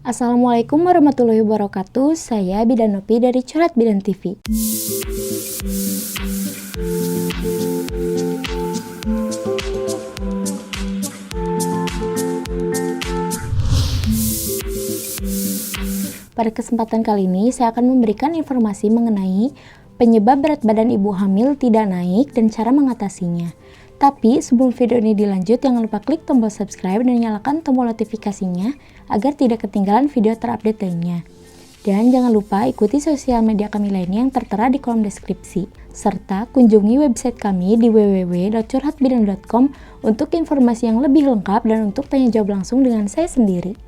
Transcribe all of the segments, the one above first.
Assalamualaikum warahmatullahi wabarakatuh. Saya Bidan Nopi dari Curhat Bidan TV. Pada kesempatan kali ini, saya akan memberikan informasi mengenai penyebab berat badan ibu hamil tidak naik dan cara mengatasinya. Tapi sebelum video ini dilanjut, jangan lupa klik tombol subscribe dan nyalakan tombol notifikasinya agar tidak ketinggalan video terupdate lainnya. Dan jangan lupa ikuti sosial media kami lainnya yang tertera di kolom deskripsi. Serta kunjungi website kami di www.curhatbidan.com untuk informasi yang lebih lengkap dan untuk tanya jawab langsung dengan saya sendiri.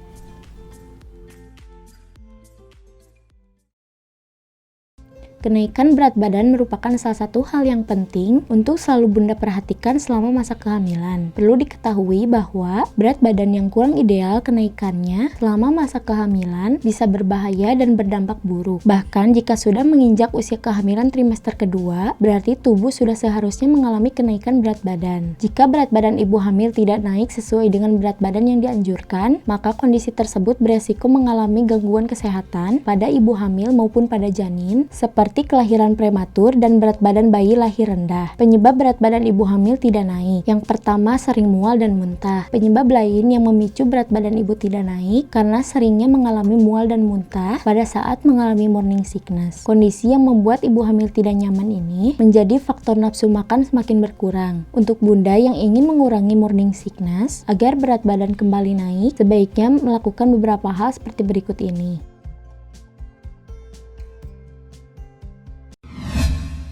Kenaikan berat badan merupakan salah satu hal yang penting untuk selalu Bunda perhatikan selama masa kehamilan. Perlu diketahui bahwa berat badan yang kurang ideal kenaikannya selama masa kehamilan bisa berbahaya dan berdampak buruk. Bahkan jika sudah menginjak usia kehamilan trimester kedua, berarti tubuh sudah seharusnya mengalami kenaikan berat badan. Jika berat badan ibu hamil tidak naik sesuai dengan berat badan yang dianjurkan, maka kondisi tersebut beresiko mengalami gangguan kesehatan pada ibu hamil maupun pada janin, seperti kelahiran prematur dan berat badan bayi lahir rendah. Penyebab berat badan ibu hamil tidak naik. Yang pertama, sering mual dan muntah. Penyebab lain yang memicu berat badan ibu tidak naik karena seringnya mengalami mual dan muntah pada saat mengalami morning sickness. Kondisi yang membuat ibu hamil tidak nyaman ini menjadi faktor nafsu makan semakin berkurang. Untuk Bunda yang ingin mengurangi morning sickness agar berat badan kembali naik, sebaiknya melakukan beberapa hal seperti berikut ini.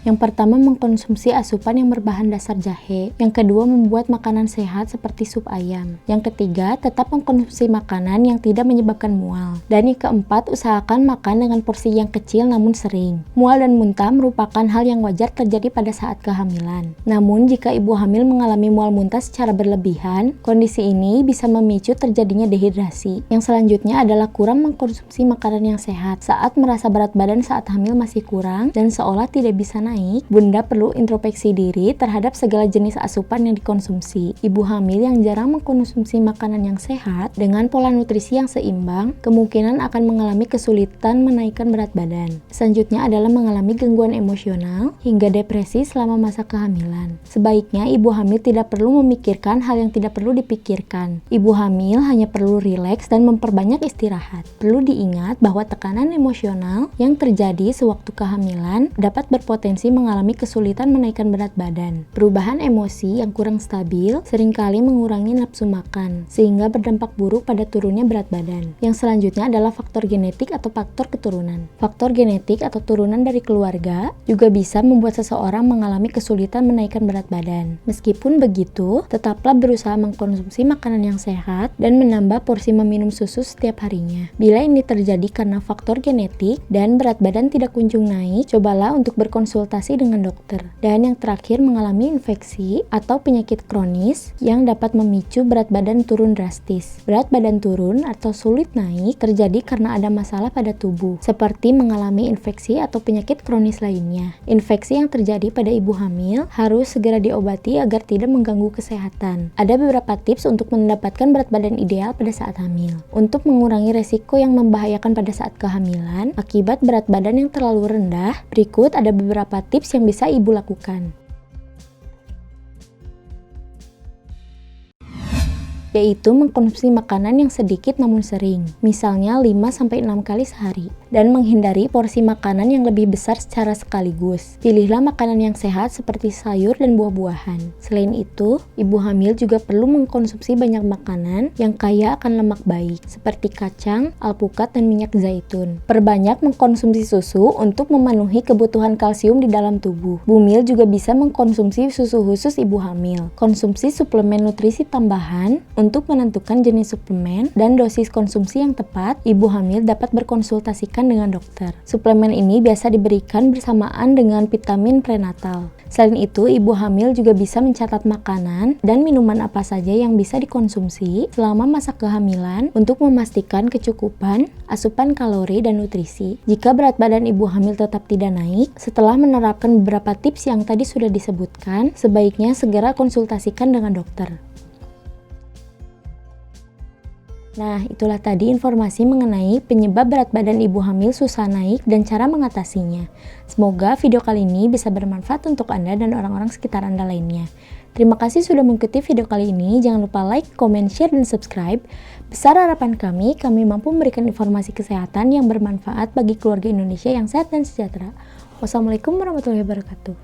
Yang pertama, mengkonsumsi asupan yang berbahan dasar jahe. Yang kedua, membuat makanan sehat seperti sup ayam. Yang ketiga, tetap mengkonsumsi makanan yang tidak menyebabkan mual. Dan yang keempat, usahakan makan dengan porsi yang kecil namun sering. Mual dan muntah merupakan hal yang wajar terjadi pada saat kehamilan. Namun, jika ibu hamil mengalami mual muntah secara berlebihan, kondisi ini bisa memicu terjadinya dehidrasi. Yang selanjutnya adalah kurang mengkonsumsi makanan yang sehat. Saat merasa berat badan saat hamil masih kurang dan seolah tidak bisa naik, Bunda perlu introspeksi diri terhadap segala jenis asupan yang dikonsumsi. Ibu hamil yang jarang mengkonsumsi makanan yang sehat dengan pola nutrisi yang seimbang, kemungkinan akan mengalami kesulitan menaikkan berat badan. Selanjutnya adalah mengalami gangguan emosional hingga depresi selama masa kehamilan. Sebaiknya ibu hamil tidak perlu memikirkan hal yang tidak perlu dipikirkan. Ibu hamil hanya perlu rileks dan memperbanyak istirahat. Perlu diingat bahwa tekanan emosional yang terjadi sewaktu kehamilan dapat berpotensi mengalami kesulitan menaikkan berat badan. Perubahan emosi yang kurang stabil seringkali mengurangi nafsu makan, sehingga berdampak buruk pada turunnya berat badan. Yang selanjutnya adalah faktor genetik atau faktor keturunan. Faktor genetik atau turunan dari keluarga juga bisa membuat seseorang mengalami kesulitan menaikkan berat badan. Meskipun begitu, tetaplah berusaha mengkonsumsi makanan yang sehat dan menambah porsi meminum susu setiap harinya. Bila ini terjadi karena faktor genetik dan berat badan tidak kunjung naik, cobalah untuk berkonsultasi dengan dokter. Dan yang terakhir, mengalami infeksi atau penyakit kronis yang dapat memicu berat badan turun drastis. Berat badan turun atau sulit naik terjadi karena ada masalah pada tubuh, seperti mengalami infeksi atau penyakit kronis lainnya. Infeksi yang terjadi pada ibu hamil harus segera diobati agar tidak mengganggu kesehatan. Ada beberapa tips untuk mendapatkan berat badan ideal pada saat hamil. Untuk mengurangi resiko yang membahayakan pada saat kehamilan akibat berat badan yang terlalu rendah, berikut ada beberapa tips yang bisa ibu lakukan. Yaitu mengkonsumsi makanan yang sedikit namun sering, misalnya 5-6 kali sehari, dan menghindari porsi makanan yang lebih besar secara sekaligus. Pilihlah makanan yang sehat seperti sayur dan buah-buahan. Selain itu, ibu hamil juga perlu mengkonsumsi banyak makanan yang kaya akan lemak baik, seperti kacang, alpukat, dan minyak zaitun. Perbanyak mengkonsumsi susu untuk memenuhi kebutuhan kalsium di dalam tubuh. Bumil juga bisa mengkonsumsi susu khusus ibu hamil. Konsumsi suplemen nutrisi tambahan untuk menentukan jenis suplemen dan dosis konsumsi yang tepat, ibu hamil dapat berkonsultasikan dengan dokter. Suplemen ini biasa diberikan bersamaan dengan vitamin prenatal. Selain itu, ibu hamil juga bisa mencatat makanan dan minuman apa saja yang bisa dikonsumsi selama masa kehamilan untuk memastikan kecukupan asupan kalori dan nutrisi. Jika berat badan ibu hamil tetap tidak naik, setelah menerapkan beberapa tips yang tadi sudah disebutkan, sebaiknya segera konsultasikan dengan dokter. Nah, itulah tadi informasi mengenai penyebab berat badan ibu hamil susah naik dan cara mengatasinya. Semoga video kali ini bisa bermanfaat untuk Anda dan orang-orang sekitar Anda lainnya. Terima kasih sudah mengikuti video kali ini. Jangan lupa like, comment, share, dan subscribe. Besar harapan kami mampu memberikan informasi kesehatan yang bermanfaat bagi keluarga Indonesia yang sehat dan sejahtera. Wassalamualaikum warahmatullahi wabarakatuh.